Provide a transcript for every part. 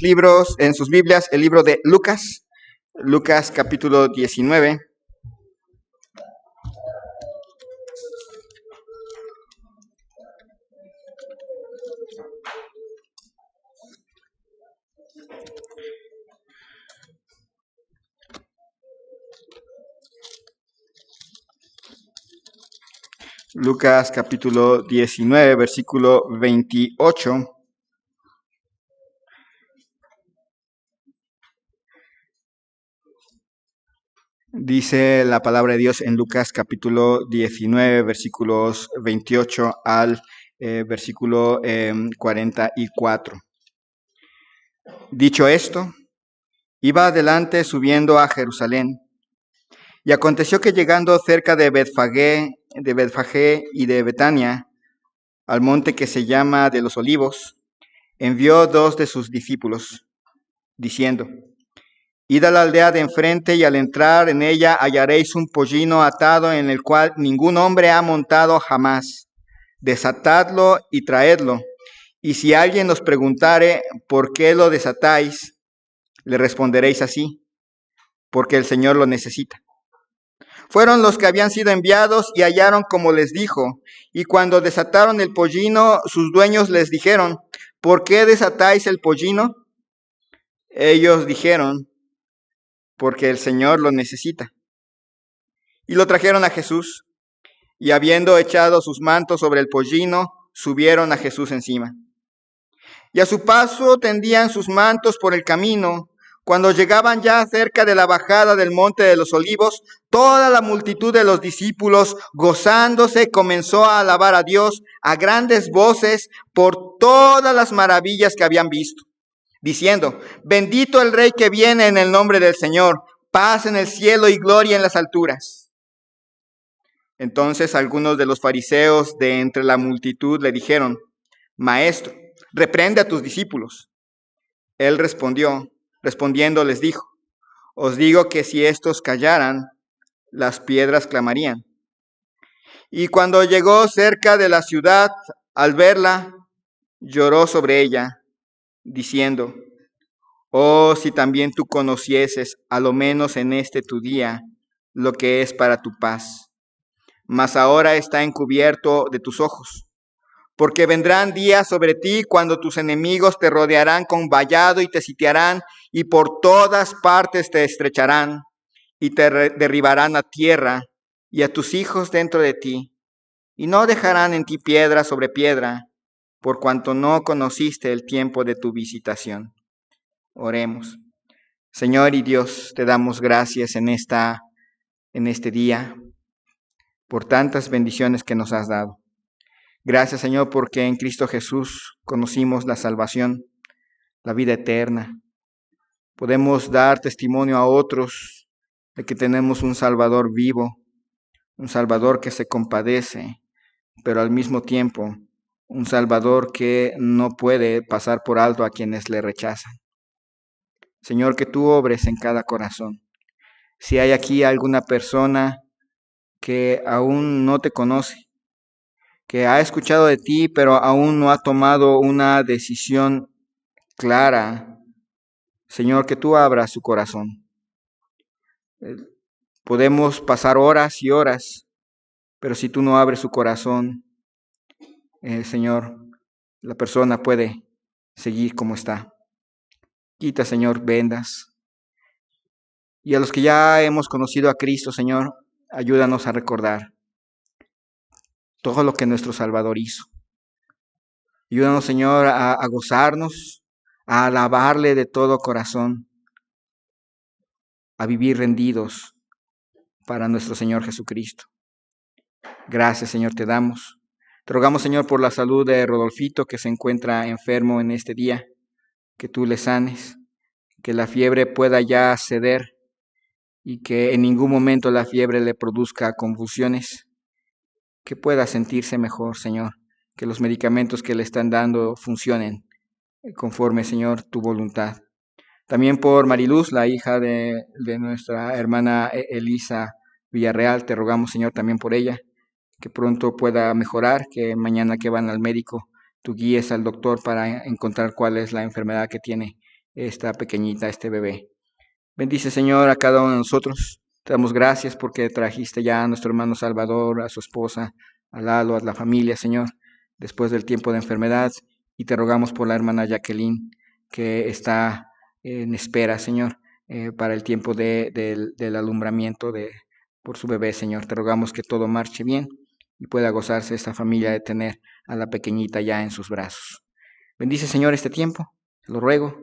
libros, en sus Biblias, el libro de Lucas, Lucas capítulo 19. Lucas capítulo 19, versículo 28. Dice la palabra de Dios en Lucas capítulo 19, versículos 28 al versículo 44. Dicho esto, iba adelante subiendo a Jerusalén. Y aconteció que llegando cerca de Betfagé y de Betania, al monte que se llama de los Olivos, envió 2 de sus discípulos, diciendo: Id a la aldea de enfrente, y al entrar en ella hallaréis un pollino atado en el cual ningún hombre ha montado jamás. Desatadlo y traedlo. Y si alguien os preguntare por qué lo desatáis, le responderéis así: porque el Señor lo necesita. Fueron los que habían sido enviados y hallaron como les dijo. Y cuando desataron el pollino, sus dueños les dijeron: ¿por qué desatáis el pollino? Ellos dijeron: porque el Señor lo necesita. Y lo trajeron a Jesús, y habiendo echado sus mantos sobre el pollino, subieron a Jesús encima. Y a su paso tendían sus mantos por el camino. Cuando llegaban ya cerca de la bajada del monte de los Olivos, toda la multitud de los discípulos, gozándose, comenzó a alabar a Dios a grandes voces por todas las maravillas que habían visto, diciendo: bendito el Rey que viene en el nombre del Señor, paz en el cielo y gloria en las alturas. Entonces algunos de los fariseos de entre la multitud le dijeron: Maestro, reprende a tus discípulos. Él respondiendo les dijo: os digo que si estos callaran, las piedras clamarían. Y cuando llegó cerca de la ciudad, al verla, lloró sobre ella, diciendo: oh, si también tú conocieses, a lo menos en este tu día, lo que es para tu paz. Mas ahora está encubierto de tus ojos. Porque vendrán días sobre ti cuando tus enemigos te rodearán con vallado y te sitiarán, y por todas partes te estrecharán, y te derribarán a tierra, y a tus hijos dentro de ti, y no dejarán en ti piedra sobre piedra, por cuanto no conociste el tiempo de tu visitación. Oremos. Señor y Dios, te damos gracias en este día por tantas bendiciones que nos has dado. Gracias, Señor, porque en Cristo Jesús conocimos la salvación, la vida eterna. Podemos dar testimonio a otros de que tenemos un Salvador vivo, un Salvador que se compadece, pero al mismo tiempo un Salvador que no puede pasar por alto a quienes le rechazan. Señor, que tú obres en cada corazón. Si hay aquí alguna persona que aún no te conoce, que ha escuchado de ti, pero aún no ha tomado una decisión clara, Señor, que tú abras su corazón. Podemos pasar horas y horas, pero si tú no abres su corazón, Señor, la persona puede seguir como está. Quita, Señor, vendas. Y a los que ya hemos conocido a Cristo, Señor, ayúdanos a recordar todo lo que nuestro Salvador hizo. Ayúdanos, Señor, a gozarnos, a alabarle de todo corazón, a vivir rendidos para nuestro Señor Jesucristo. Gracias, Señor, te damos. Te rogamos, Señor, por la salud de Rodolfito, que se encuentra enfermo en este día, que tú le sanes, que la fiebre pueda ya ceder y que en ningún momento la fiebre le produzca convulsiones, que pueda sentirse mejor, Señor, que los medicamentos que le están dando funcionen conforme, Señor, tu voluntad. También por Mariluz, la hija de nuestra hermana Elisa Villarreal, te rogamos, Señor, también por ella, que pronto pueda mejorar, que mañana que van al médico, tú guíes al doctor para encontrar cuál es la enfermedad que tiene esta pequeñita, este bebé. Bendice, Señor, a cada uno de nosotros. Te damos gracias porque trajiste ya a nuestro hermano Salvador, a su esposa, a Lalo, a la familia, Señor, después del tiempo de enfermedad. Y te rogamos por la hermana Jacqueline, que está en espera, Señor, para el tiempo del alumbramiento por su bebé, Señor. Te rogamos que todo marche bien y pueda gozarse esta familia de tener a la pequeñita ya en sus brazos. Bendice, Señor, este tiempo. Te lo ruego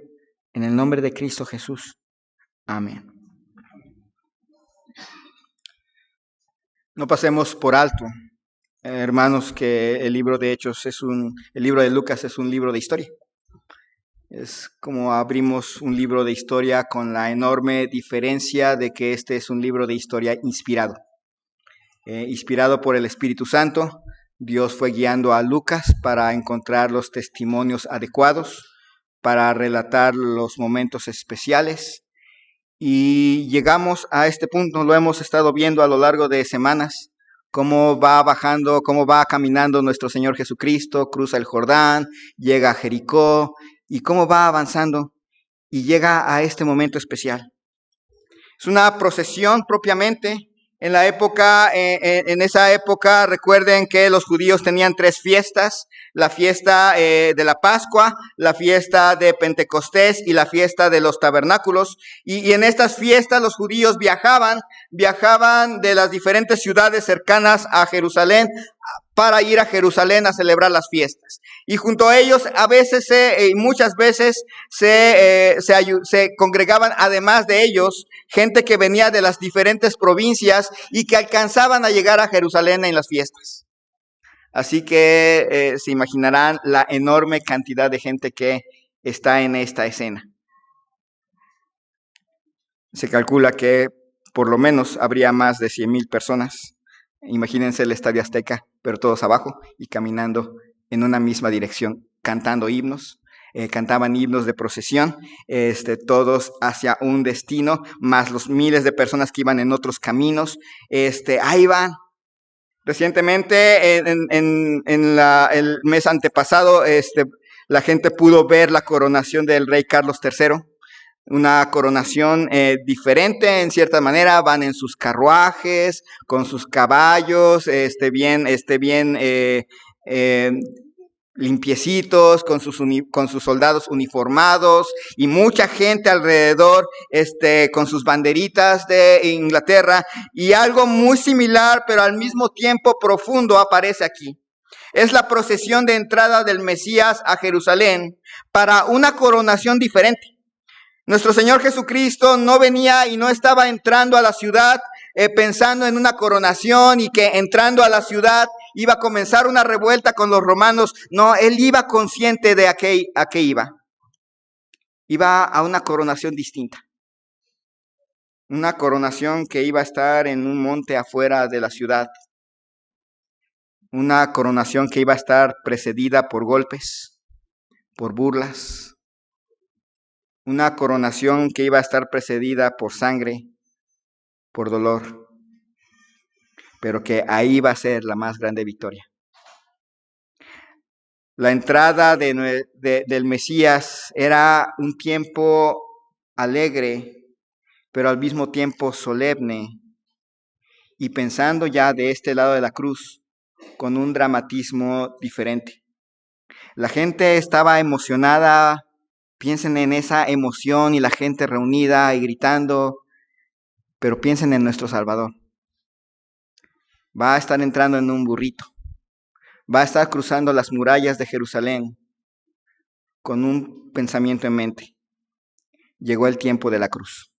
en el nombre de Cristo Jesús. Amén. No pasemos por alto, hermanos, que el libro de Hechos el libro de Lucas es un libro de historia. Es como abrimos un libro de historia con la enorme diferencia de que este es un libro de historia inspirado. Inspirado por el Espíritu Santo, Dios fue guiando a Lucas para encontrar los testimonios adecuados, para relatar los momentos especiales. Y llegamos a este punto, lo hemos estado viendo a lo largo de semanas, cómo va bajando, cómo va caminando nuestro Señor Jesucristo, cruza el Jordán, llega a Jericó, y cómo va avanzando y llega a este momento especial. Es una procesión propiamente. En esa época, recuerden que los judíos tenían 3 fiestas: la fiesta de la Pascua, la fiesta de Pentecostés y la fiesta de los tabernáculos. Y en estas fiestas los judíos viajaban de las diferentes ciudades cercanas a Jerusalén para ir a Jerusalén a celebrar las fiestas. Y junto a ellos muchas veces se congregaban, además de ellos, gente que venía de las diferentes provincias y que alcanzaban a llegar a Jerusalén en las fiestas. Así que se imaginarán la enorme cantidad de gente que está en esta escena. Se calcula que por lo menos habría más de 100,000 personas. Imagínense el Estadio Azteca, pero todos abajo y caminando en una misma dirección, cantando himnos. Cantaban himnos de procesión, todos hacia un destino, más los miles de personas que iban en otros caminos. Ahí van. Recientemente, en el mes antepasado, la gente pudo ver la coronación del rey Carlos III. Una coronación diferente en cierta manera. Van en sus carruajes, con sus caballos, bien limpiecitos, con sus soldados uniformados, y mucha gente alrededor con sus banderitas de Inglaterra. Y algo muy similar, pero al mismo tiempo profundo, aparece aquí. Es la procesión de entrada del Mesías a Jerusalén para una coronación diferente. Nuestro Señor Jesucristo no venía y no estaba entrando a la ciudad pensando en una coronación y que entrando a la ciudad iba a comenzar una revuelta con los romanos. No, Él iba consciente de a qué iba. Iba a una coronación distinta. Una coronación que iba a estar en un monte afuera de la ciudad. Una coronación que iba a estar precedida por golpes, por burlas. Una coronación que iba a estar precedida por sangre, por dolor, pero que ahí va a ser la más grande victoria. La entrada del Mesías era un tiempo alegre, pero al mismo tiempo solemne, y pensando ya de este lado de la cruz, con un dramatismo diferente. La gente estaba emocionada. Piensen en esa emoción y la gente reunida y gritando, pero piensen en nuestro Salvador. Va a estar entrando en un burrito. Va a estar cruzando las murallas de Jerusalén con un pensamiento en mente. Llegó el tiempo de la cruz.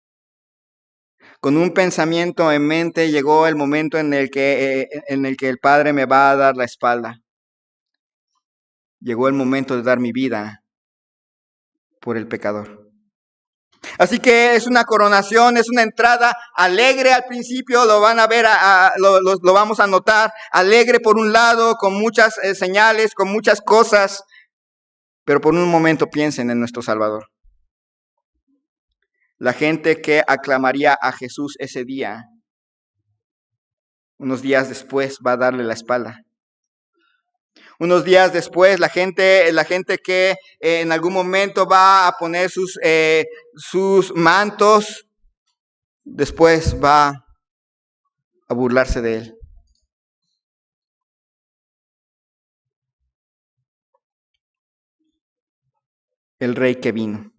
Con un pensamiento en mente llegó el momento en el que el Padre me va a dar la espalda. Llegó el momento de dar mi vida por el pecador. Así que es una coronación, es una entrada alegre al principio. Lo van a ver, lo vamos a notar. Alegre por un lado, con muchas señales, con muchas cosas. Pero por un momento piensen en nuestro Salvador. La gente que aclamaría a Jesús ese día, unos días después va a darle la espalda. Unos días después, la gente que en algún momento va a poner sus mantos, después va a burlarse de él. El rey que vino.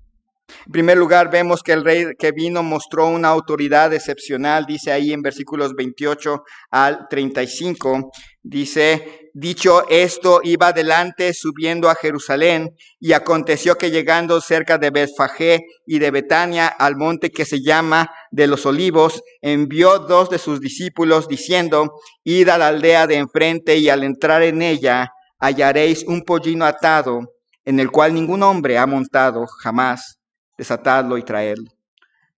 En primer lugar, vemos que el rey que vino mostró una autoridad excepcional, dice ahí en versículos 28 al 35, dice, dicho esto, iba adelante subiendo a Jerusalén, y aconteció que llegando cerca de Betfagé y de Betania, al monte que se llama de los Olivos, envió 2 de sus discípulos, diciendo, id a la aldea de enfrente, y al entrar en ella hallaréis un pollino atado, en el cual ningún hombre ha montado jamás. Desatadlo y traerlo.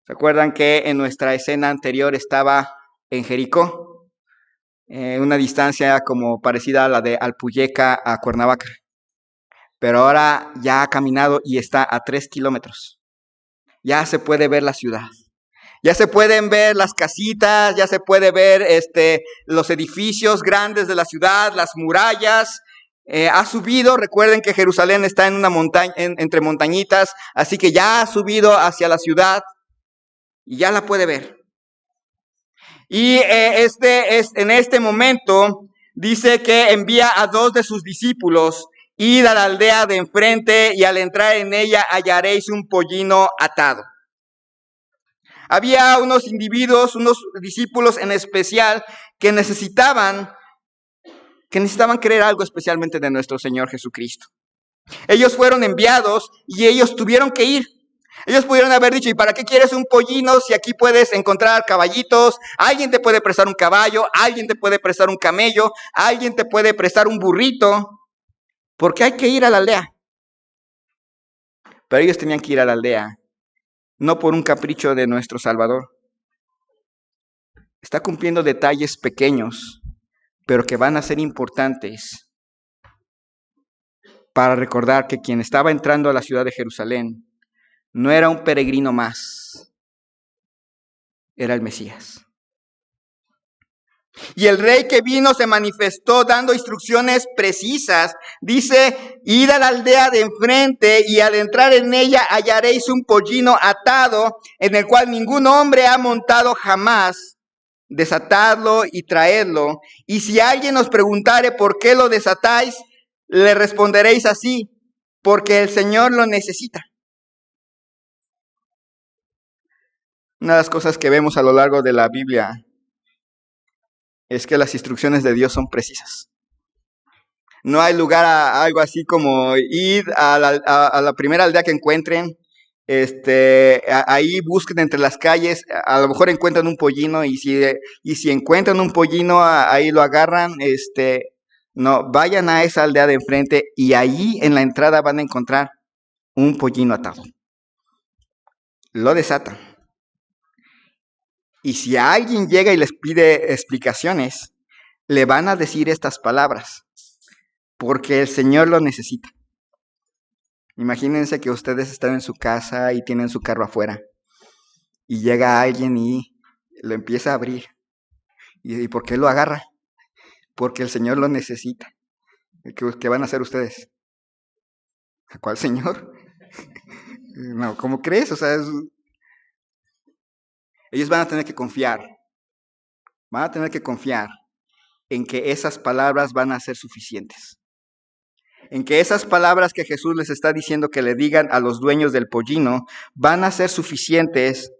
¿Se acuerdan que en nuestra escena anterior estaba en Jericó? Una distancia como parecida a la de Alpuyeca a Cuernavaca. Pero ahora ya ha caminado y está a 3 kilómetros. Ya se puede ver la ciudad. Ya se pueden ver las casitas, ya se puede ver los edificios grandes de la ciudad, las murallas. Ha subido, recuerden que Jerusalén está en una montaña, entre montañitas, así que ya ha subido hacia la ciudad y ya la puede ver. Y en este momento dice que envía a 2 de sus discípulos, id a la aldea de enfrente y al entrar en ella hallaréis un pollino atado. Había unos individuos, unos discípulos en especial que necesitaban creer algo especialmente de nuestro Señor Jesucristo. Ellos fueron enviados y ellos tuvieron que ir. Ellos pudieron haber dicho, ¿y para qué quieres un pollino si aquí puedes encontrar caballitos? Alguien te puede prestar un caballo, alguien te puede prestar un camello, alguien te puede prestar un burrito. ¿Por qué hay que ir a la aldea? Pero ellos tenían que ir a la aldea, no por un capricho de nuestro Salvador. Está cumpliendo detalles pequeños, pero que van a ser importantes para recordar que quien estaba entrando a la ciudad de Jerusalén no era un peregrino más, era el Mesías. Y el rey que vino se manifestó dando instrucciones precisas. Dice, id a la aldea de enfrente y al entrar en ella hallaréis un pollino atado en el cual ningún hombre ha montado jamás. Desatadlo y traedlo. Y si alguien os preguntare por qué lo desatáis, le responderéis así, porque el Señor lo necesita. Una de las cosas que vemos a lo largo de la Biblia es que las instrucciones de Dios son precisas. No hay lugar a algo así como ir a la primera aldea que encuentren, ahí busquen entre las calles, a lo mejor encuentran un pollino y si encuentran un pollino ahí lo agarran, no, vayan a esa aldea de enfrente y ahí en la entrada van a encontrar un pollino atado. Lo desatan. Y si alguien llega y les pide explicaciones, le van a decir estas palabras, porque el Señor lo necesita. Imagínense que ustedes están en su casa y tienen su carro afuera, y llega alguien y lo empieza a abrir. ¿Y por qué lo agarra? Porque el Señor lo necesita. ¿Qué van a hacer ustedes? ¿A cuál Señor? No, ¿cómo crees? O sea, ellos van a tener que confiar. Van a tener que confiar en que esas palabras van a ser suficientes. En que esas palabras que Jesús les está diciendo que le digan a los dueños del pollino van a ser suficientes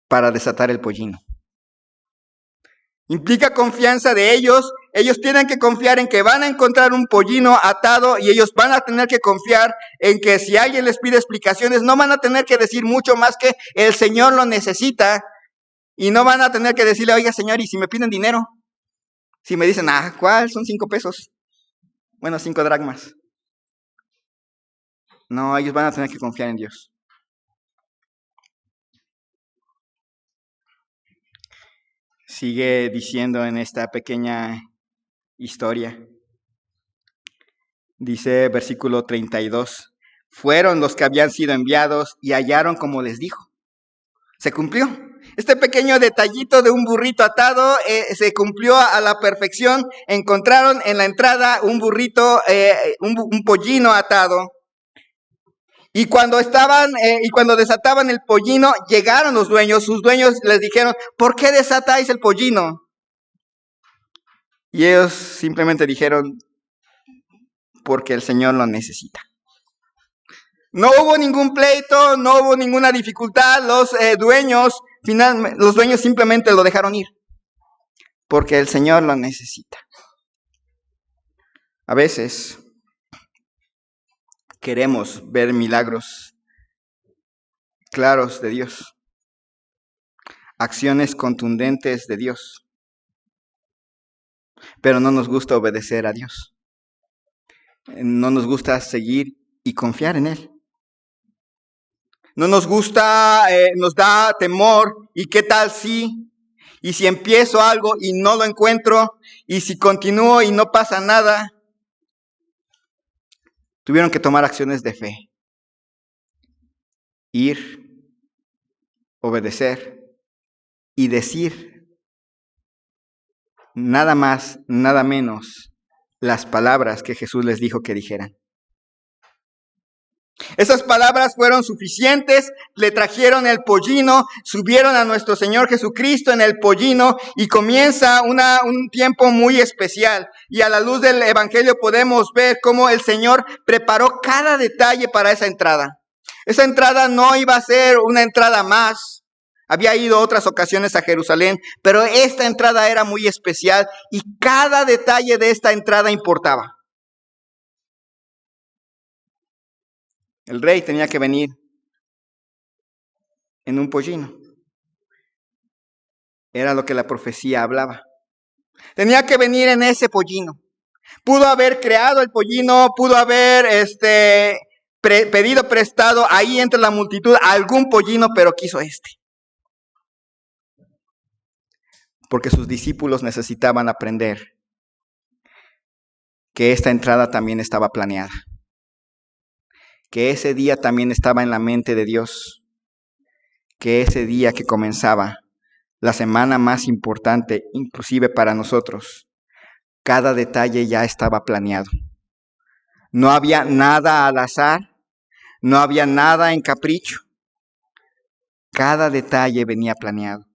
para desatar el pollino. Implica confianza de ellos. Ellos tienen que confiar en que van a encontrar un pollino atado y ellos van a tener que confiar en que si alguien les pide explicaciones, no van a tener que decir mucho más que el Señor lo necesita y no van a tener que decirle, oiga Señor, ¿y si me piden dinero? Si me dicen, ¿cuál? Son 5 pesos. Bueno, 5 dracmas. No, ellos van a tener que confiar en Dios. Sigue diciendo en esta pequeña historia. Dice versículo 32. Fueron los que habían sido enviados y hallaron como les dijo. Se cumplió. Este pequeño detallito de un burrito atado se cumplió a la perfección. Encontraron en la entrada un burrito, un pollino atado. Y cuando desataban el pollino, llegaron los dueños. Sus dueños les dijeron: ¿por qué desatáis el pollino? Y ellos simplemente dijeron: porque el Señor lo necesita. No hubo ningún pleito, no hubo ninguna dificultad. Los dueños simplemente lo dejaron ir, porque el Señor lo necesita. A veces queremos ver milagros claros de Dios, acciones contundentes de Dios, pero no nos gusta obedecer a Dios. No nos gusta seguir y confiar en Él. No nos gusta, nos da temor. ¿Y qué tal si? Y si empiezo algo y no lo encuentro, y si continúo y no pasa nada. Tuvieron que tomar acciones de fe. Ir, obedecer y decir nada más, nada menos las palabras que Jesús les dijo que dijeran. Esas palabras fueron suficientes, le trajeron el pollino, subieron a nuestro Señor Jesucristo en el pollino y comienza un tiempo muy especial. Y a la luz del Evangelio podemos ver cómo el Señor preparó cada detalle para esa entrada. Esa entrada no iba a ser una entrada más. Había ido otras ocasiones a Jerusalén, pero esta entrada era muy especial y cada detalle de esta entrada importaba. El rey tenía que venir en un pollino. Era lo que la profecía hablaba. Tenía que venir en ese pollino. Pudo haber creado el pollino, pudo haber pedido prestado ahí entre la multitud algún pollino, pero quiso este. Porque sus discípulos necesitaban aprender que esta entrada también estaba planeada. Que ese día también estaba en la mente de Dios. Que ese día que comenzaba, la semana más importante, inclusive para nosotros, cada detalle ya estaba planeado. No había nada al azar, no había nada en capricho. Cada detalle venía planeado.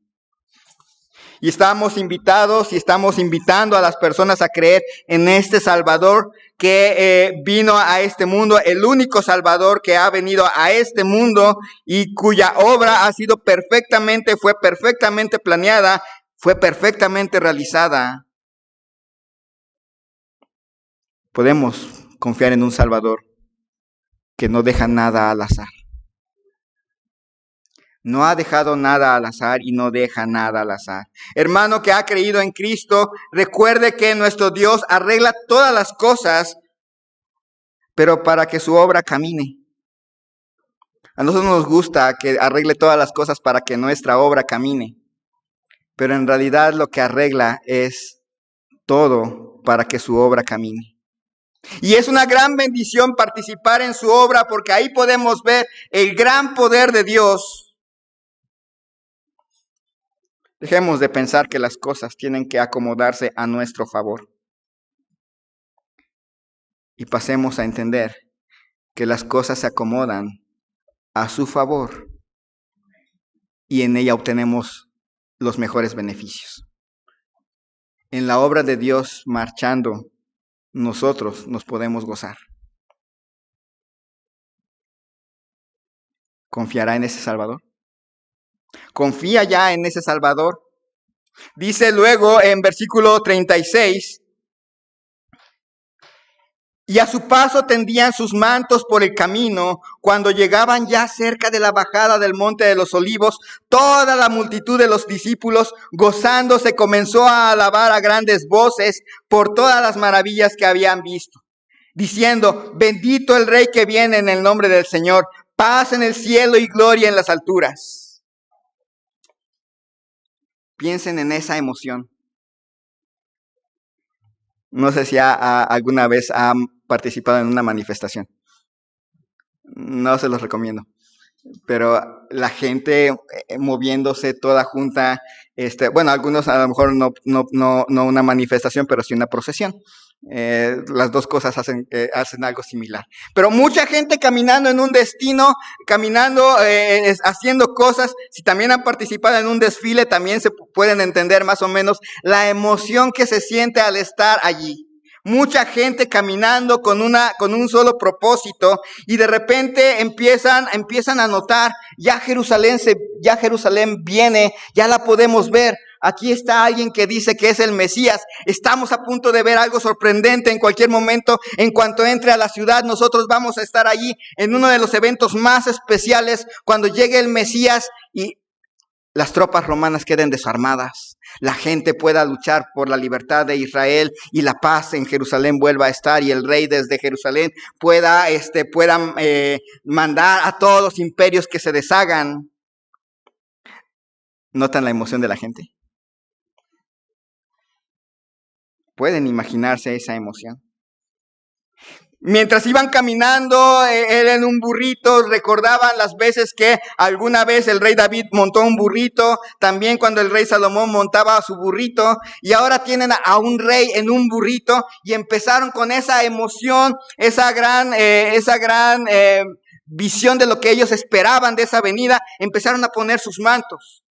Y estamos invitados y estamos invitando a las personas a creer en este Salvador que vino a este mundo, el único Salvador que ha venido a este mundo y cuya obra fue perfectamente planeada, fue perfectamente realizada. Podemos confiar en un Salvador que no deja nada al azar. No ha dejado nada al azar y no deja nada al azar. Hermano que ha creído en Cristo, recuerde que nuestro Dios arregla todas las cosas, pero para que su obra camine. A nosotros nos gusta que arregle todas las cosas para que nuestra obra camine, pero en realidad lo que arregla es todo para que su obra camine. Y es una gran bendición participar en su obra porque ahí podemos ver el gran poder de Dios. Dejemos de pensar que las cosas tienen que acomodarse a nuestro favor. Y pasemos a entender que las cosas se acomodan a su favor y en ella obtenemos los mejores beneficios. En la obra de Dios marchando, nosotros nos podemos gozar. ¿Confiará en ese Salvador? Confía ya en ese Salvador. Dice luego en versículo 36, y a su paso tendían sus mantos por el camino. Cuando llegaban ya cerca de la bajada del monte de los olivos, toda la multitud de los discípulos, gozándose, comenzó a alabar a grandes voces por todas las maravillas que habían visto, diciendo: bendito el Rey que viene en el nombre del Señor, paz en el cielo y gloria en las alturas. Piensen en esa emoción. No sé si alguna vez han participado en una manifestación. No se los recomiendo. pero la gente moviéndose toda junta, bueno, algunos a lo mejor no una manifestación, pero sí una procesión. Las dos cosas hacen algo similar. Pero mucha gente caminando en un destino, caminando, haciendo cosas, si también han participado en un desfile, también se pueden entender más o menos la emoción que se siente al estar allí. Mucha gente caminando con un solo propósito y de repente empiezan a notar, ya Jerusalén viene, ya la podemos ver. Aquí está alguien que dice que es el Mesías. Estamos a punto de ver algo sorprendente en cualquier momento. En cuanto entre a la ciudad, nosotros vamos a estar allí en uno de los eventos más especiales cuando llegue el Mesías y las tropas romanas queden desarmadas, la gente pueda luchar por la libertad de Israel y la paz en Jerusalén vuelva a estar y el rey desde Jerusalén pueda mandar a todos los imperios que se deshagan. ¿Notan la emoción de la gente? Pueden imaginarse esa emoción. Mientras iban caminando, él en un burrito, recordaban las veces que alguna vez el rey David montó un burrito, también cuando el rey Salomón montaba su burrito, y ahora tienen a un rey en un burrito, y empezaron con esa emoción, esa gran visión de lo que ellos esperaban de esa venida, empezaron a poner sus mantos.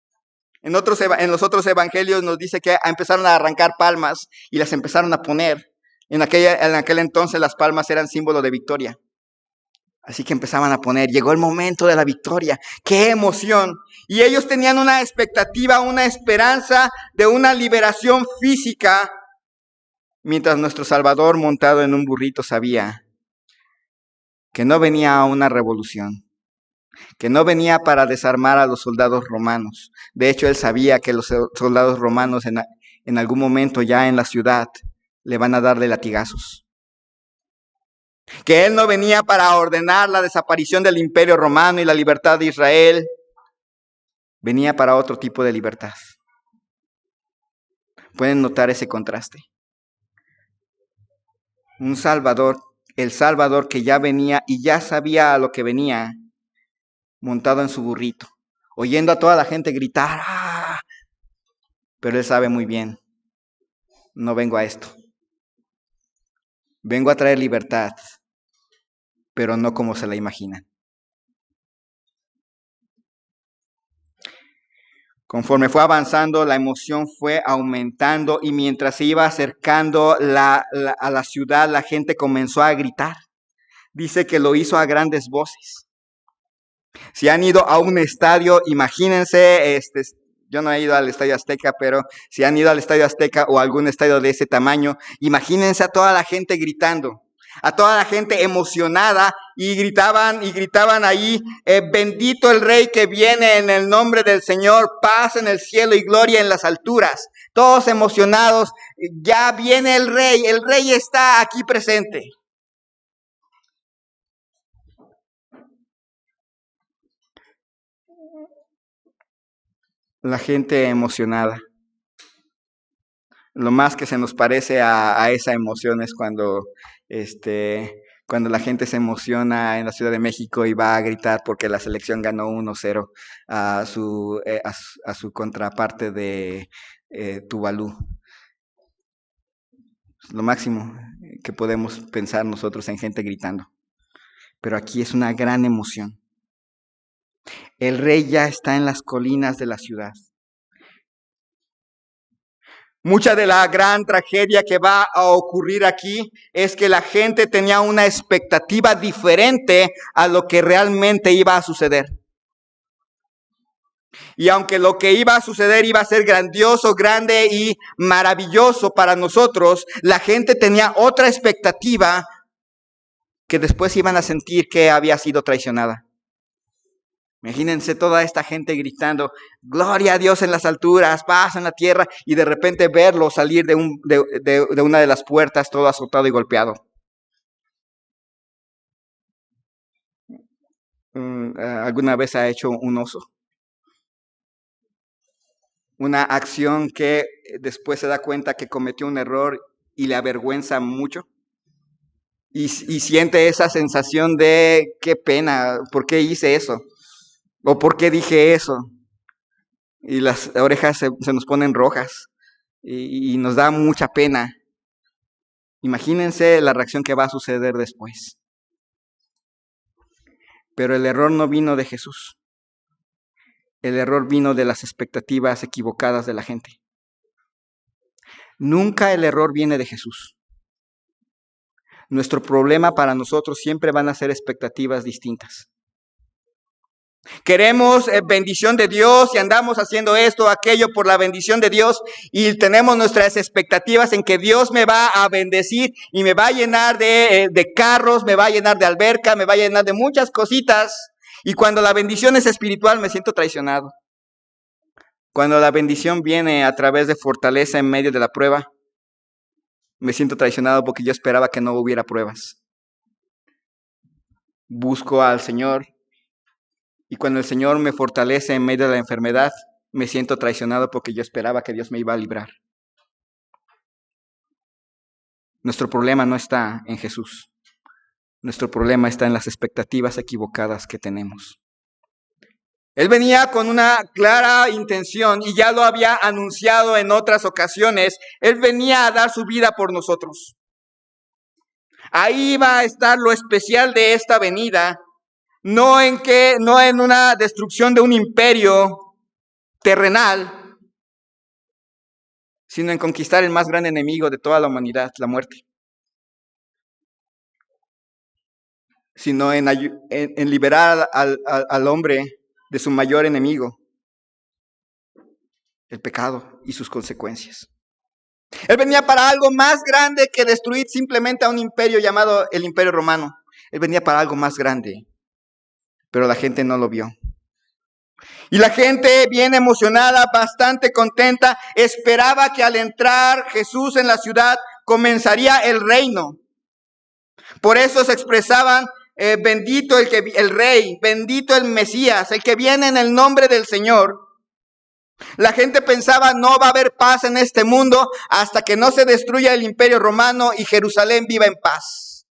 En los otros evangelios nos dice que empezaron a arrancar palmas y las empezaron a poner. En aquel entonces las palmas eran símbolo de victoria. Así que empezaban a poner, llegó el momento de la victoria. ¡Qué emoción! Y ellos tenían una expectativa, una esperanza de una liberación física, mientras nuestro Salvador montado en un burrito sabía que no venía una revolución, que no venía para desarmar a los soldados romanos. De hecho, él sabía que los soldados romanos en algún momento ya en la ciudad le van a darle latigazos. Que él no venía para ordenar la desaparición del imperio romano y la libertad de Israel. Venía para otro tipo de libertad. Pueden notar ese contraste. Un Salvador, el Salvador que ya venía y ya sabía a lo que venía, montado en su burrito, oyendo a toda la gente gritar, ¡ah! Pero él sabe muy bien, no vengo a esto. Vengo a traer libertad, pero no como se la imaginan. Conforme fue avanzando, la emoción fue aumentando y mientras se iba acercando a la ciudad, la gente comenzó a gritar. Dice que lo hizo a grandes voces. Si han ido a un estadio, imagínense, yo no he ido al Estadio Azteca, pero si han ido al Estadio Azteca o algún estadio de ese tamaño, imagínense a toda la gente gritando, a toda la gente emocionada y gritaban ahí, bendito el Rey que viene en el nombre del Señor, paz en el cielo y gloria en las alturas. Todos emocionados, ya viene el Rey está aquí presente. La gente emocionada. Lo más que se nos parece a esa emoción es cuando la gente se emociona en la Ciudad de México y va a gritar porque la selección ganó 1-0 a su contraparte de Tuvalu. Lo máximo que podemos pensar nosotros en gente gritando. Pero aquí es una gran emoción. El rey ya está en las colinas de la ciudad. Mucha de la gran tragedia que va a ocurrir aquí es que la gente tenía una expectativa diferente a lo que realmente iba a suceder. Y aunque lo que iba a suceder iba a ser grandioso, grande y maravilloso para nosotros, la gente tenía otra expectativa que después iban a sentir que había sido traicionada. Imagínense toda esta gente gritando, gloria a Dios en las alturas, paz en la tierra, y de repente verlo salir de una de las puertas todo azotado y golpeado. ¿Alguna vez ha hecho un oso? Una acción que después se da cuenta que cometió un error y le avergüenza mucho. Y siente esa sensación de qué pena, ¿por qué hice eso? ¿O por qué dije eso? Y las orejas se nos ponen rojas y nos da mucha pena. Imagínense la reacción que va a suceder después. Pero el error no vino de Jesús. El error vino de las expectativas equivocadas de la gente. Nunca el error viene de Jesús. Nuestro problema para nosotros siempre van a ser expectativas distintas. Queremos bendición de Dios y andamos haciendo esto o aquello por la bendición de Dios y tenemos nuestras expectativas en que Dios me va a bendecir y me va a llenar de carros, me va a llenar de alberca, me va a llenar de muchas cositas. Y cuando la bendición es espiritual me siento traicionado. Cuando la bendición viene a través de fortaleza en medio de la prueba, me siento traicionado porque yo esperaba que no hubiera pruebas. Busco al Señor y cuando el Señor me fortalece en medio de la enfermedad, me siento traicionado porque yo esperaba que Dios me iba a librar. Nuestro problema no está en Jesús. Nuestro problema está en las expectativas equivocadas que tenemos. Él venía con una clara intención y ya lo había anunciado en otras ocasiones. Él venía a dar su vida por nosotros. Ahí va a estar lo especial de esta venida, no en una destrucción de un imperio terrenal, sino en conquistar el más gran enemigo de toda la humanidad, la muerte. Sino en liberar al hombre de su mayor enemigo, el pecado y sus consecuencias. Él venía para algo más grande que destruir simplemente a un imperio llamado el Imperio Romano. Él venía para algo más grande, pero la gente no lo vio. Y la gente, bien emocionada, bastante contenta, esperaba que al entrar Jesús en la ciudad comenzaría el reino. Por eso se expresaban, bendito el rey, bendito el Mesías, el que viene en el nombre del Señor. La gente pensaba, no va a haber paz en este mundo hasta que no se destruya el imperio romano y Jerusalén viva en paz.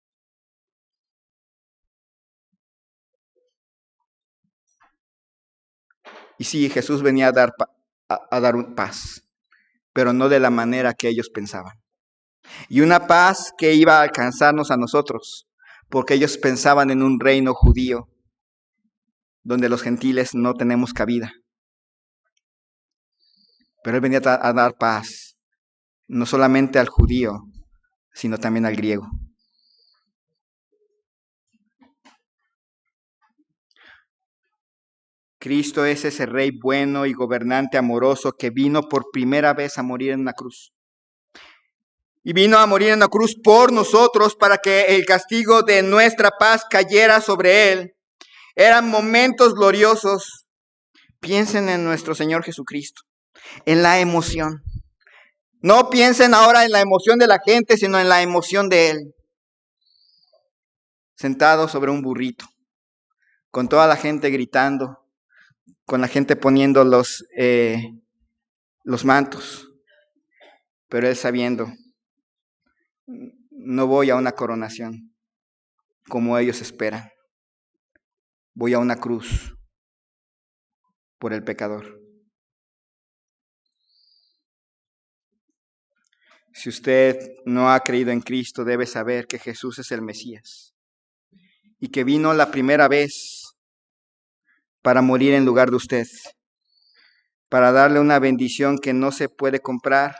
Y sí, Jesús venía a dar paz, pero no de la manera que ellos pensaban. Y una paz que iba a alcanzarnos a nosotros, porque ellos pensaban en un reino judío, donde los gentiles no tenemos cabida. Pero Él venía a dar paz, no solamente al judío, sino también al griego. Cristo es ese rey bueno y gobernante amoroso que vino por primera vez a morir en una cruz. Y vino a morir en la cruz por nosotros para que el castigo de nuestra paz cayera sobre Él. Eran momentos gloriosos. Piensen en nuestro Señor Jesucristo, en la emoción. No piensen ahora en la emoción de la gente, sino en la emoción de Él. Sentado sobre un burrito, con toda la gente gritando, con la gente poniendo los mantos, pero Él sabiendo, no voy a una coronación como ellos esperan. Voy a una cruz por el pecador. Si usted no ha creído en Cristo, debe saber que Jesús es el Mesías y que vino la primera vez para morir en lugar de usted, para darle una bendición que no se puede comprar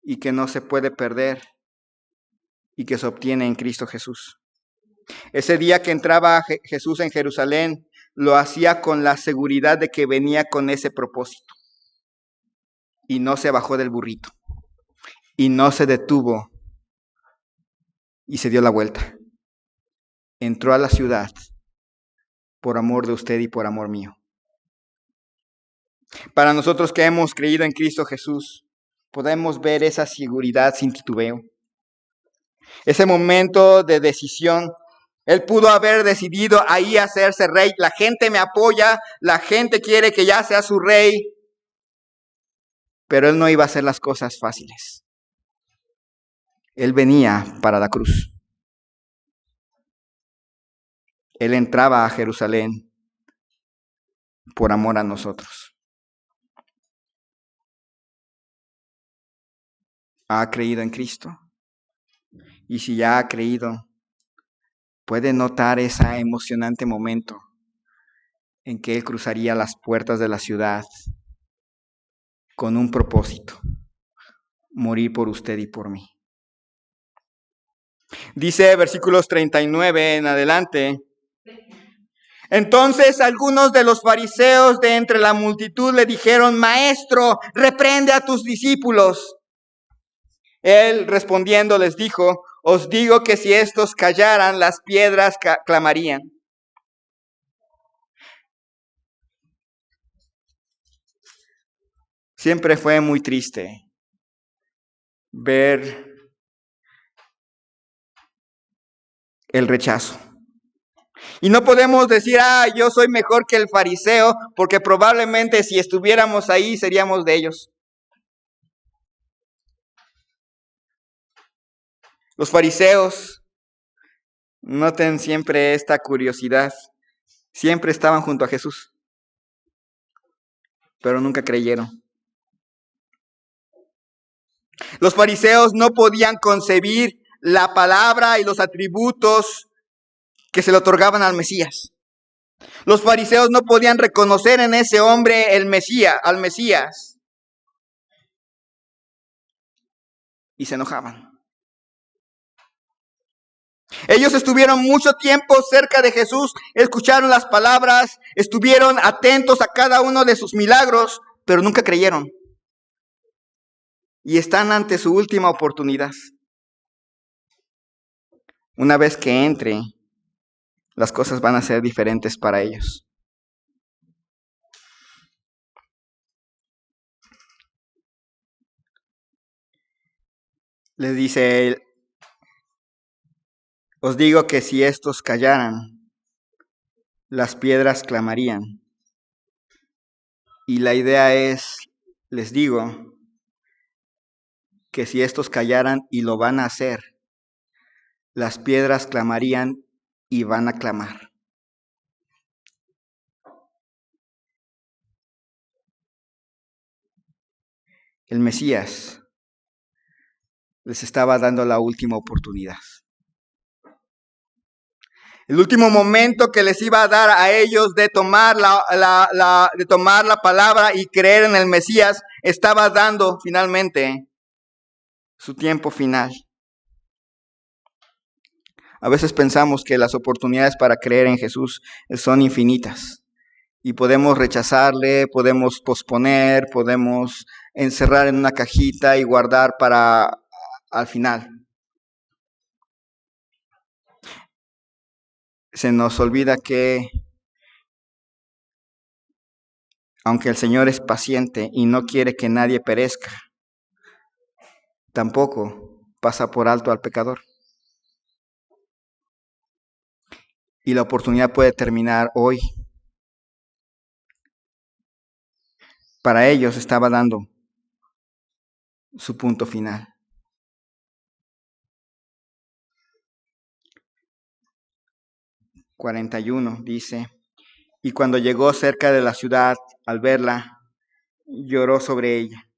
y que no se puede perder y que se obtiene en Cristo Jesús. Ese día que entraba Jesús en Jerusalén, lo hacía con la seguridad de que venía con ese propósito. Y no se bajó del burrito. Y no se detuvo. Y se dio la vuelta. Entró a la ciudad por amor de usted y por amor mío. Para nosotros que hemos creído en Cristo Jesús, podemos ver esa seguridad sin titubeo. Ese momento de decisión. Él pudo haber decidido ahí hacerse rey. La gente me apoya, la gente quiere que ya sea su rey. Pero Él no iba a hacer las cosas fáciles. Él venía para la cruz. Él entraba a Jerusalén por amor a nosotros. ¿Ha creído en Cristo? Y si ya ha creído, puede notar ese emocionante momento en que Él cruzaría las puertas de la ciudad con un propósito: morir por usted y por mí. Dice versículos 39 en adelante: entonces algunos de los fariseos de entre la multitud le dijeron: Maestro, reprende a tus discípulos. Él respondiendo les dijo: os digo que si estos callaran, las piedras clamarían. Siempre fue muy triste ver el rechazo. Y no podemos decir: yo soy mejor que el fariseo, porque probablemente si estuviéramos ahí seríamos de ellos. Los fariseos, noten siempre esta curiosidad, siempre estaban junto a Jesús, pero nunca creyeron. Los fariseos no podían concebir la palabra y los atributos que se le otorgaban al Mesías. Los fariseos no podían reconocer en ese hombre al Mesías. Y se enojaban. Ellos estuvieron mucho tiempo cerca de Jesús, escucharon las palabras, estuvieron atentos a cada uno de sus milagros, pero nunca creyeron. Y están ante su última oportunidad. Una vez que entre, las cosas van a ser diferentes para ellos. Les dice él: os digo que si estos callaran, las piedras clamarían. Y la idea es, les digo, que si estos callaran, y lo van a hacer, las piedras clamarían y van a clamar. El Mesías les estaba dando la última oportunidad. El último momento que les iba a dar a ellos de tomar la palabra y creer en el Mesías, estaba dando finalmente su tiempo final. A veces pensamos que las oportunidades para creer en Jesús son infinitas y podemos rechazarle, podemos posponer, podemos encerrar en una cajita y guardar para al final. Se nos olvida que aunque el Señor es paciente y no quiere que nadie perezca, tampoco pasa por alto al pecador. Y la oportunidad puede terminar hoy. Para ellos estaba dando su punto final. ...41 dice: y cuando llegó cerca de la ciudad, al verla, lloró sobre ella.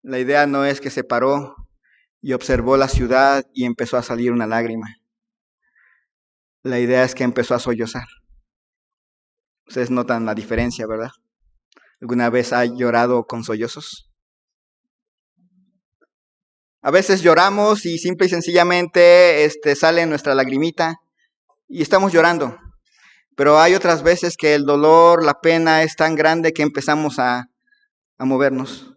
La idea no es que se paró y observó la ciudad y empezó a salir una lágrima. La idea es que empezó a sollozar. Ustedes notan la diferencia, ¿verdad? ¿Alguna vez ha llorado con sollozos? A veces lloramos y simple y sencillamente sale nuestra lagrimita y estamos llorando. Pero hay otras veces que el dolor, la pena es tan grande que empezamos a movernos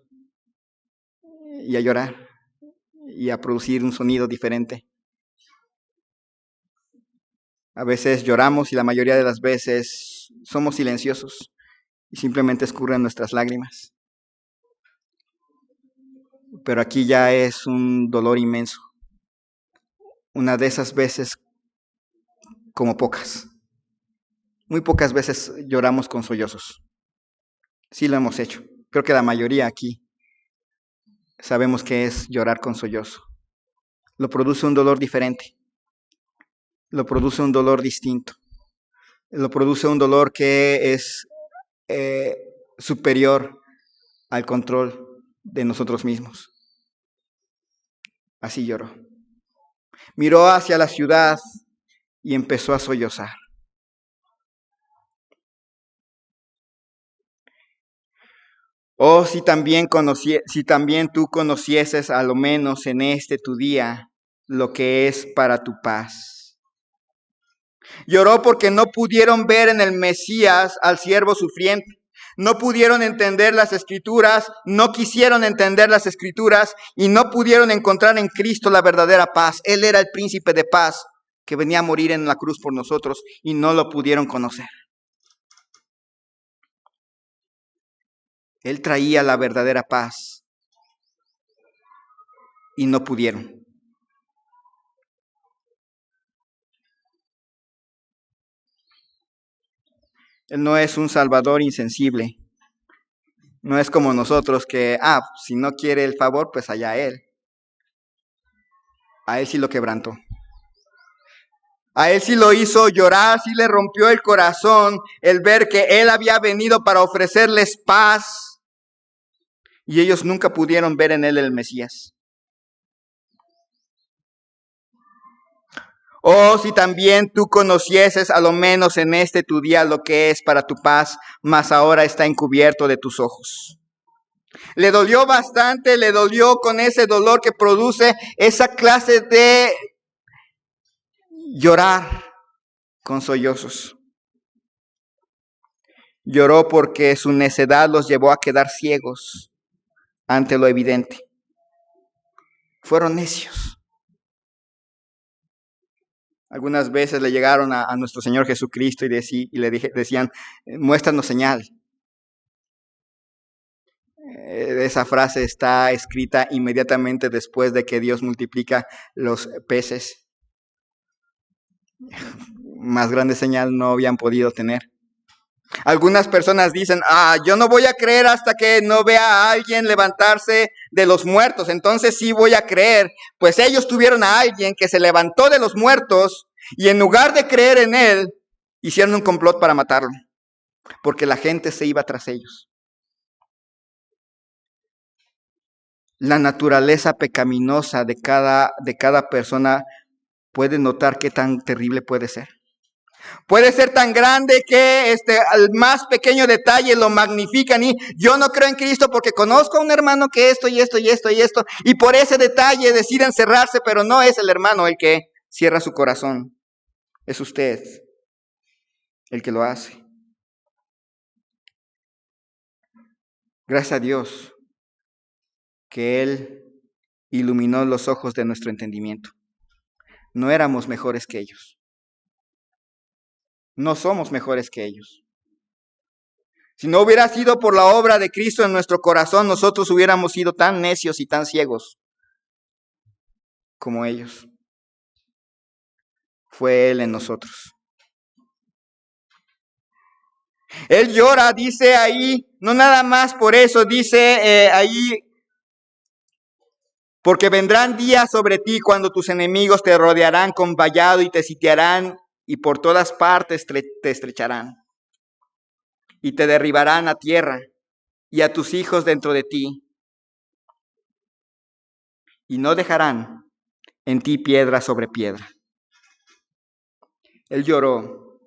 y a llorar y a producir un sonido diferente. A veces lloramos y la mayoría de las veces somos silenciosos y simplemente escurren nuestras lágrimas. Pero aquí ya es un dolor inmenso. Una de esas veces como pocas. Muy pocas veces lloramos con sollozos. Sí lo hemos hecho. Creo que la mayoría aquí sabemos qué es llorar con sollozo. Lo produce un dolor diferente. Lo produce un dolor distinto. lo produce un dolor que es superior al control de nosotros mismos. Así lloró. Miró hacia la ciudad y empezó a sollozar. Oh, si también tú conocieses a lo menos en este tu día lo que es para tu paz. Lloró porque no pudieron ver en el Mesías al siervo sufriente. No pudieron entender las Escrituras, no quisieron entender las Escrituras y no pudieron encontrar en Cristo la verdadera paz. Él era el príncipe de paz que venía a morir en la cruz por nosotros y no lo pudieron conocer. Él traía la verdadera paz y no pudieron. Él no es un salvador insensible. No es como nosotros que, si no quiere el favor, pues allá él. A él sí lo quebrantó. A él sí lo hizo llorar, sí le rompió el corazón el ver que él había venido para ofrecerles paz y ellos nunca pudieron ver en él el Mesías. Oh, si también tú conocieses a lo menos en este tu día lo que es para tu paz, mas ahora está encubierto de tus ojos. Le dolió bastante, le dolió con ese dolor que produce esa clase de llorar con sollozos. Lloró porque su necedad los llevó a quedar ciegos ante lo evidente. Fueron necios. Algunas veces le llegaron a nuestro Señor Jesucristo y le decían, muéstranos señal. Esa frase está escrita inmediatamente después de que Dios multiplica los peces. Más grande señal no habían podido tener. Algunas personas dicen, yo no voy a creer hasta que no vea a alguien levantarse de los muertos, entonces sí voy a creer. Pues ellos tuvieron a alguien que se levantó de los muertos y en lugar de creer en él, hicieron un complot para matarlo, porque la gente se iba tras ellos. La naturaleza pecaminosa de cada persona puede notar qué tan terrible puede ser. Puede ser tan grande que al más pequeño detalle lo magnifican y yo no creo en Cristo porque conozco a un hermano que esto y esto y esto y esto y por ese detalle deciden cerrarse, pero no es el hermano el que cierra su corazón, es usted el que lo hace. Gracias a Dios que Él iluminó los ojos de nuestro entendimiento. No éramos mejores que ellos. No somos mejores que ellos. Si no hubiera sido por la obra de Cristo en nuestro corazón, nosotros hubiéramos sido tan necios y tan ciegos como ellos. Fue Él en nosotros. Él llora, dice ahí, no nada más por eso, dice ahí, porque vendrán días sobre ti cuando tus enemigos te rodearán con vallado y te sitiarán y por todas partes te estrecharán y te derribarán a tierra y a tus hijos dentro de ti y no dejarán en ti piedra sobre piedra. Él lloró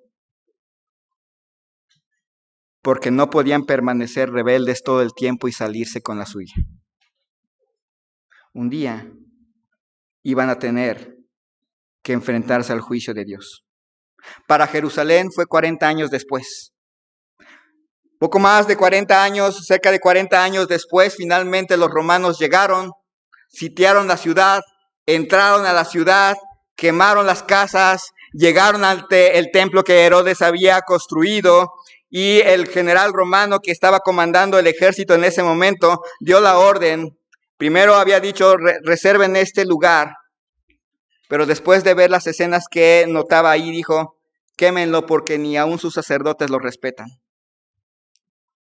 porque no podían permanecer rebeldes todo el tiempo y salirse con la suya. Un día iban a tener que enfrentarse al juicio de Dios. Para Jerusalén fue 40 años después. Poco más de 40 años, cerca de 40 años después, finalmente los romanos llegaron, sitiaron la ciudad, entraron a la ciudad, quemaron las casas, llegaron ante el templo que Herodes había construido y el general romano que estaba comandando el ejército en ese momento dio la orden. Primero había dicho, reserven este lugar, pero después de ver las escenas que notaba ahí, dijo, quémenlo porque ni aún sus sacerdotes lo respetan.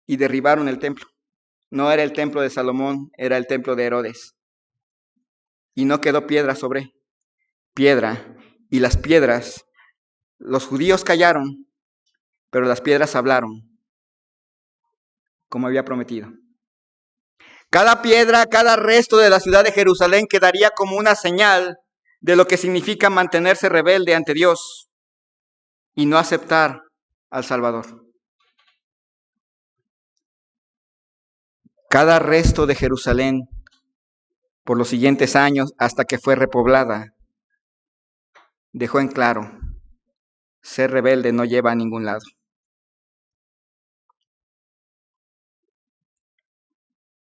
Y derribaron el templo. No era el templo de Salomón, era el templo de Herodes. Y no quedó piedra sobre piedra. Y las piedras, los judíos callaron, pero las piedras hablaron, como había prometido. Cada piedra, cada resto de la ciudad de Jerusalén quedaría como una señal de lo que significa mantenerse rebelde ante Dios y no aceptar al Salvador. Cada resto de Jerusalén, por los siguientes años, hasta que fue repoblada, dejó en claro, ser rebelde no lleva a ningún lado.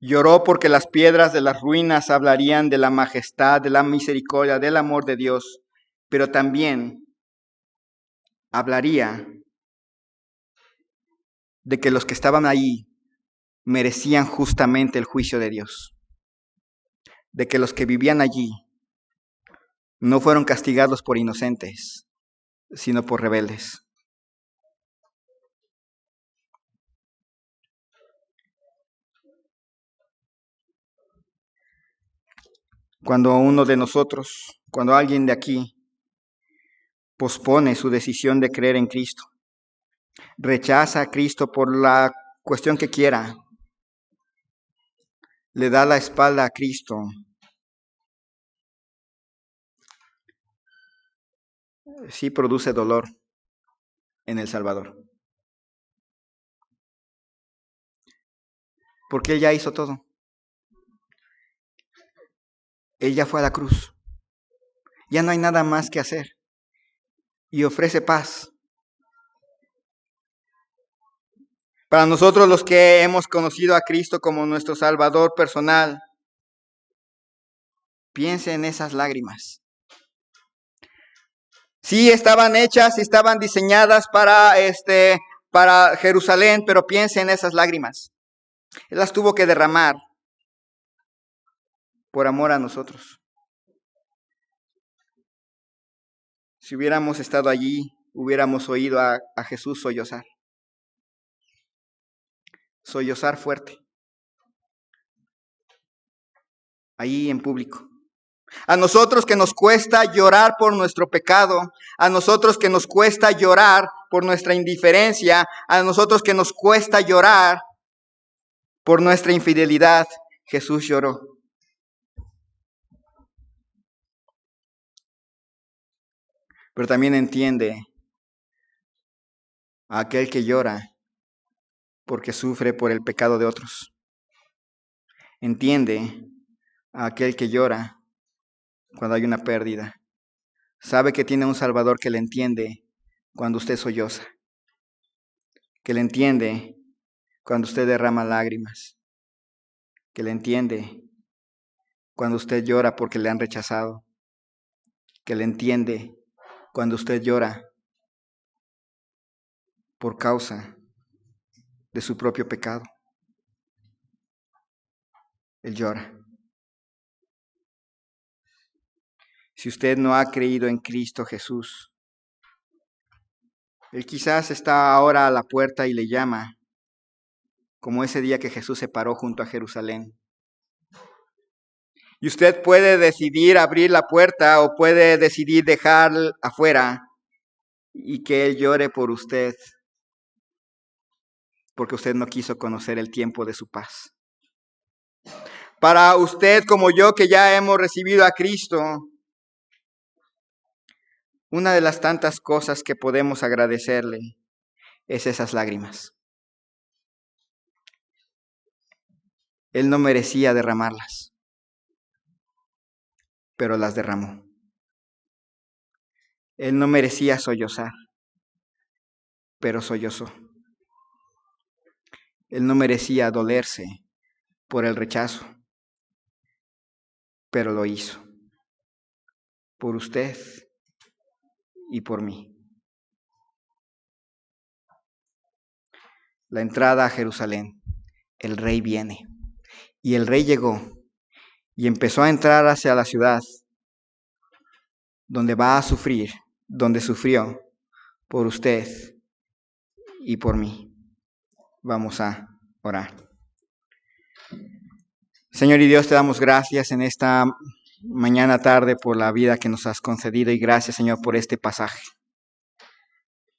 Lloró porque las piedras de las ruinas hablarían de la majestad, de la misericordia, del amor de Dios, pero también hablaría de que los que estaban ahí merecían justamente el juicio de Dios, de que los que vivían allí no fueron castigados por inocentes, sino por rebeldes. Cuando uno de nosotros, cuando alguien de aquí pospone su decisión de creer en Cristo, rechaza a Cristo por la cuestión que quiera, le da la espalda a Cristo, sí produce dolor en el Salvador. Porque Él ya hizo todo. Él ya fue a la cruz. Ya no hay nada más que hacer. Y ofrece paz. Para nosotros los que hemos conocido a Cristo como nuestro Salvador personal, piense en esas lágrimas. Sí, estaban hechas y estaban diseñadas para Jerusalén, pero piense en esas lágrimas. Él las tuvo que derramar por amor a nosotros. Si hubiéramos estado allí, hubiéramos oído a Jesús sollozar. Sollozar fuerte. Ahí en público. A nosotros que nos cuesta llorar por nuestro pecado, a nosotros que nos cuesta llorar por nuestra indiferencia, a nosotros que nos cuesta llorar por nuestra infidelidad, Jesús lloró. Pero también entiende a aquel que llora porque sufre por el pecado de otros. Entiende a aquel que llora cuando hay una pérdida. Sabe que tiene un Salvador que le entiende cuando usted solloza, que le entiende cuando usted derrama lágrimas, que le entiende cuando usted llora porque le han rechazado, que le entiende cuando usted llora por causa de su propio pecado. Él llora. Si usted no ha creído en Cristo Jesús, Él quizás está ahora a la puerta y le llama, como ese día que Jesús se paró junto a Jerusalén. Y usted puede decidir abrir la puerta o puede decidir dejar afuera y que Él llore por usted, porque usted no quiso conocer el tiempo de su paz. Para usted como yo que ya hemos recibido a Cristo, una de las tantas cosas que podemos agradecerle es esas lágrimas. Él no merecía derramarlas, pero las derramó. Él no merecía sollozar, pero sollozó. Él no merecía dolerse por el rechazo, pero lo hizo. Por usted y por mí. La entrada a Jerusalén. El rey viene. Y el rey llegó y empezó a entrar hacia la ciudad donde va a sufrir, donde sufrió por usted y por mí. Vamos a orar. Señor y Dios, te damos gracias en esta mañana tarde por la vida que nos has concedido y gracias, Señor, por este pasaje.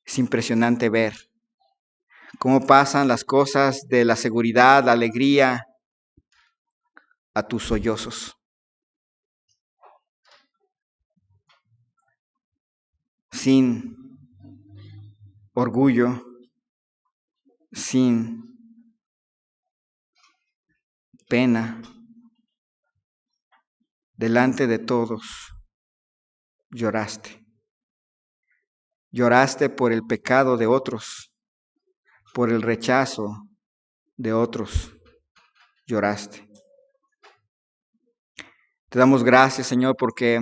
Es impresionante ver cómo pasan las cosas de la seguridad, la alegría, a tus sollozos. Sin orgullo, sin pena, delante de todos, lloraste. Lloraste por el pecado de otros, por el rechazo de otros, lloraste. Te damos gracias, Señor, porque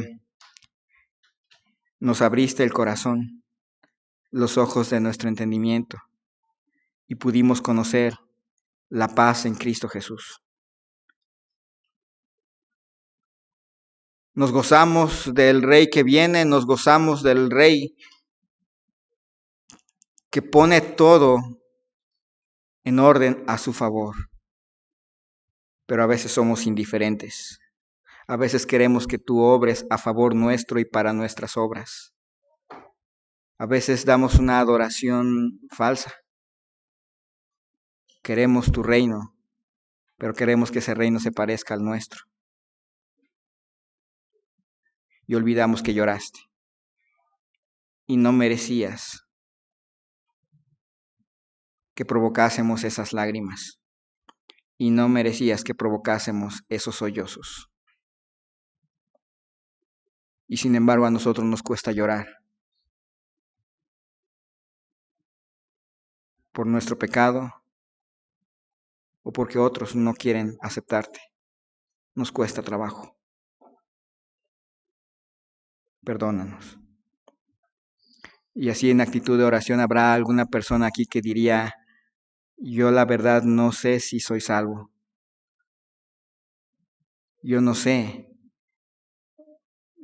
nos abriste el corazón, los ojos de nuestro entendimiento y pudimos conocer la paz en Cristo Jesús. Nos gozamos del Rey que viene, nos gozamos del Rey que pone todo en orden a su favor. Pero a veces somos indiferentes. A veces queremos que tú obres a favor nuestro y para nuestras obras. A veces damos una adoración falsa. Queremos tu reino, pero queremos que ese reino se parezca al nuestro. Y olvidamos que lloraste. Y no merecías que provocásemos esas lágrimas. Y no merecías que provocásemos esos sollozos. Y sin embargo a nosotros nos cuesta llorar por nuestro pecado o porque otros no quieren aceptarte. Nos cuesta trabajo. Perdónanos. Y así en actitud de oración habrá alguna persona aquí que diría, yo la verdad no sé si soy salvo. Yo no sé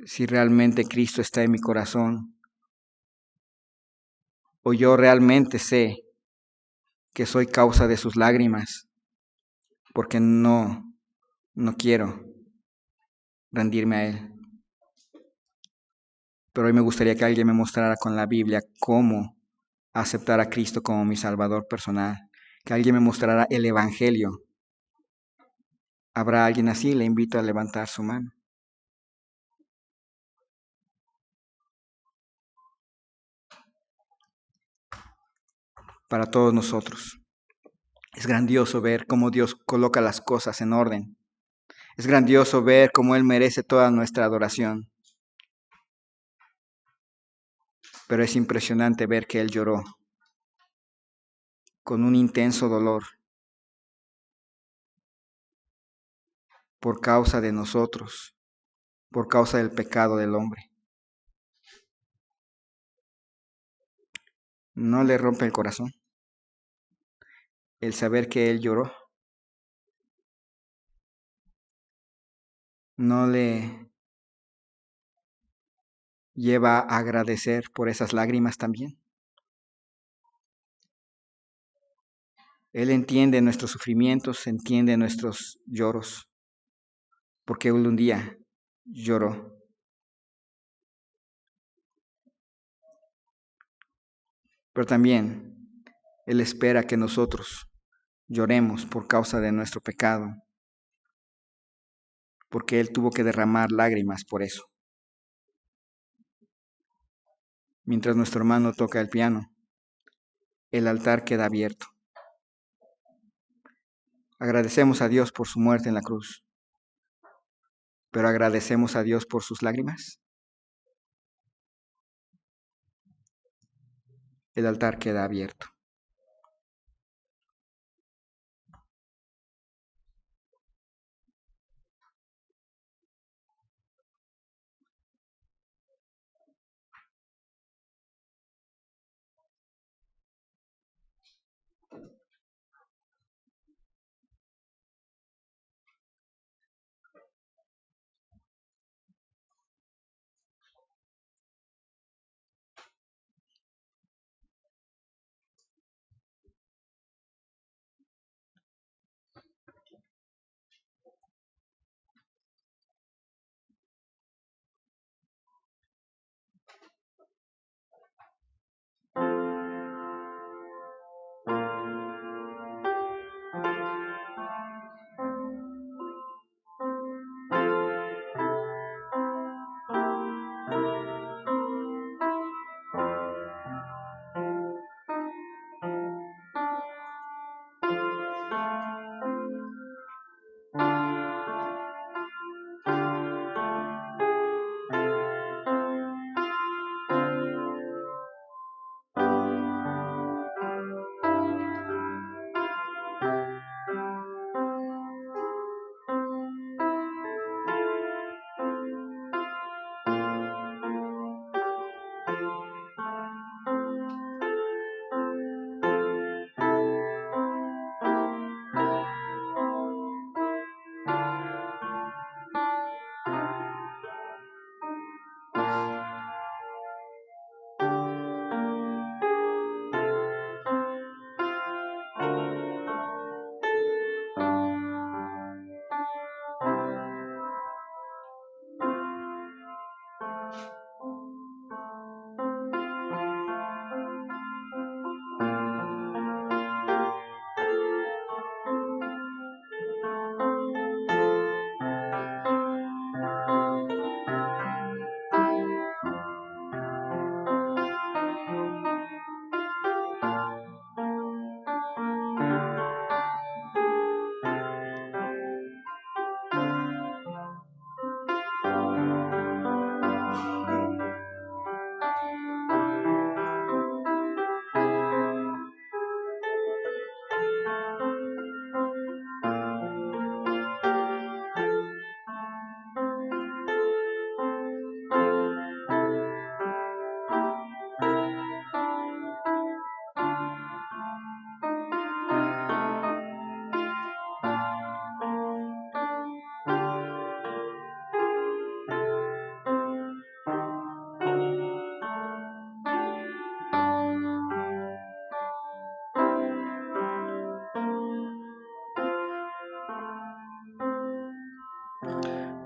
si realmente Cristo está en mi corazón. O yo realmente sé que soy causa de sus lágrimas porque no quiero rendirme a Él. Pero hoy me gustaría que alguien me mostrara con la Biblia cómo aceptar a Cristo como mi Salvador personal. Que alguien me mostrara el Evangelio. ¿Habrá alguien así? Le invito a levantar su mano. Para todos nosotros. Es grandioso ver cómo Dios coloca las cosas en orden. Es grandioso ver cómo Él merece toda nuestra adoración. Pero es impresionante ver que Él lloró con un intenso dolor por causa de nosotros, por causa del pecado del hombre. ¿No le rompe el corazón el saber que Él lloró? ¿No le lleva a agradecer por esas lágrimas también? Él entiende nuestros sufrimientos, entiende nuestros lloros, porque Él un día lloró. Pero también Él espera que nosotros lloremos por causa de nuestro pecado, porque Él tuvo que derramar lágrimas por eso. Mientras nuestro hermano toca el piano, el altar queda abierto. Agradecemos a Dios por su muerte en la cruz, pero agradecemos a Dios por sus lágrimas. El altar queda abierto.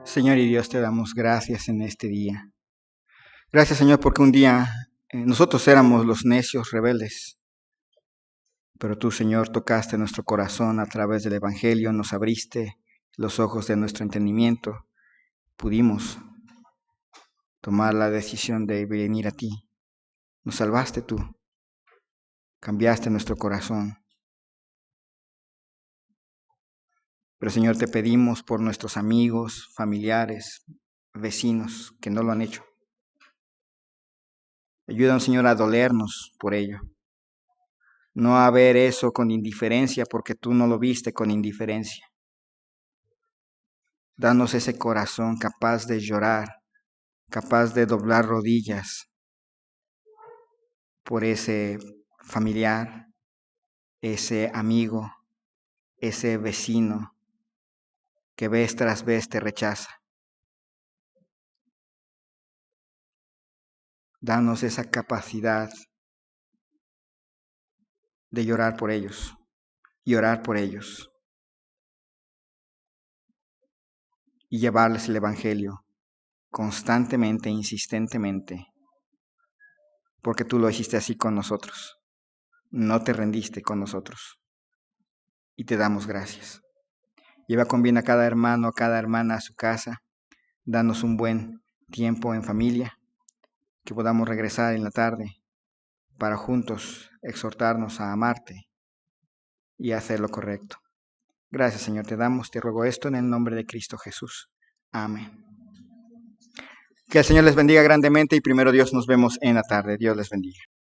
Señor y Dios, te damos gracias en este día. Gracias, Señor, porque un día nosotros éramos los necios rebeldes, pero tú, Señor, tocaste nuestro corazón a través del Evangelio, nos abriste los ojos de nuestro entendimiento, pudimos tomar la decisión de venir a ti. Nos salvaste tú, cambiaste nuestro corazón. Pero, Señor, te pedimos por nuestros amigos, familiares, vecinos que no lo han hecho. Ayúdanos, Señor, a dolernos por ello. No a ver eso con indiferencia porque tú no lo viste con indiferencia. Danos ese corazón capaz de llorar, capaz de doblar rodillas por ese familiar, ese amigo, ese vecino que vez tras vez te rechaza. Danos esa capacidad de llorar por ellos y orar por ellos y llevarles el Evangelio constantemente, insistentemente, porque tú lo hiciste así con nosotros. No te rendiste con nosotros y te damos gracias. Lleva con bien a cada hermano, a cada hermana a su casa. Danos un buen tiempo en familia, que podamos regresar en la tarde para juntos exhortarnos a amarte y a hacer lo correcto. Gracias, Señor, te ruego esto en el nombre de Cristo Jesús. Amén. Que el Señor les bendiga grandemente y primero Dios nos vemos en la tarde. Dios les bendiga.